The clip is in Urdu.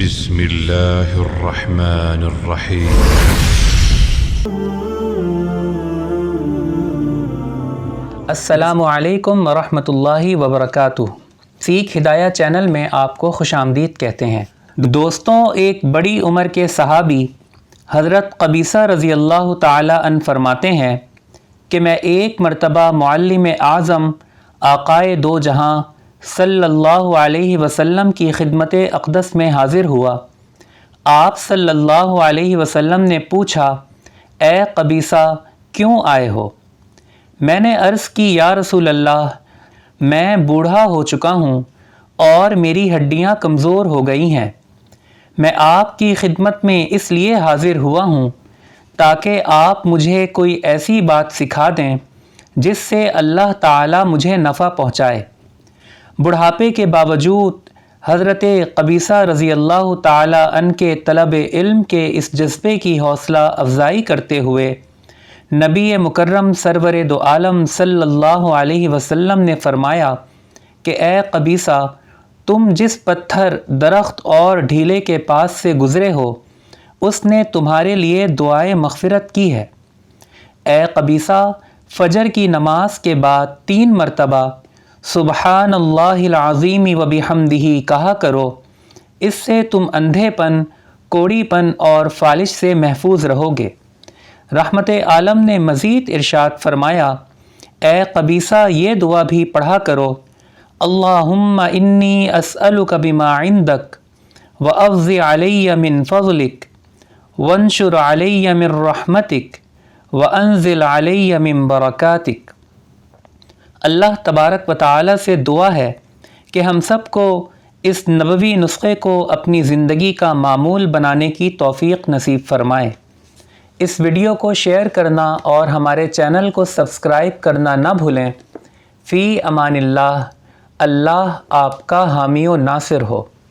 بسم اللہ الرحمن الرحیم۔ السلام علیکم ورحمۃ اللہ وبرکاتہ۔ سیکھ ہدایہ چینل میں آپ کو خوش آمدید کہتے ہیں۔ دوستوں، ایک بڑی عمر کے صحابی حضرت قبیصہ رضی اللہ تعالی عنہ فرماتے ہیں کہ میں ایک مرتبہ معلم اعظم آقائے دو جہاں صلی اللہ علیہ وسلم کی خدمت اقدس میں حاضر ہوا۔ آپ صلی اللہ علیہ وسلم نے پوچھا، اے قبیصہ، کیوں آئے ہو؟ میں نے عرض کی، یا رسول اللہ، میں بوڑھا ہو چکا ہوں اور میری ہڈیاں کمزور ہو گئی ہیں۔ میں آپ کی خدمت میں اس لیے حاضر ہوا ہوں تاکہ آپ مجھے کوئی ایسی بات سکھا دیں جس سے اللہ تعالی مجھے نفع پہنچائے۔ بڑھاپے کے باوجود حضرت قبیصہ رضی اللہ تعالی عنہ کے طلب علم کے اس جذبے کی حوصلہ افزائی کرتے ہوئے نبی مکرم سرور دو عالم صلی اللہ علیہ وسلم نے فرمایا کہ اے قبیصہ، تم جس پتھر، درخت اور ڈھیلے کے پاس سے گزرے ہو اس نے تمہارے لیے دعائے مغفرت کی ہے۔ اے قبیصہ، فجر کی نماز کے بعد 3 مرتبہ سبحان اللہ العظیم و بحمدہ کہا کرو، اس سے تم اندھے پن، کوڑی پن اور فالش سے محفوظ رہو گے۔ رحمت عالم نے مزید ارشاد فرمایا، اے قبیصہ، یہ دعا بھی پڑھا کرو، اللہم انی اسألک بما عندک وافض علی من فضلک وانشر علی من رحمتک وانزل علی من برکاتک۔ اللہ تبارک و تعالی سے دعا ہے کہ ہم سب کو اس نبوی نسخے کو اپنی زندگی کا معمول بنانے کی توفیق نصیب فرمائے۔ اس ویڈیو کو شیئر کرنا اور ہمارے چینل کو سبسکرائب کرنا نہ بھولیں۔ فی امان اللہ، اللہ آپ کا حامی و ناصر ہو۔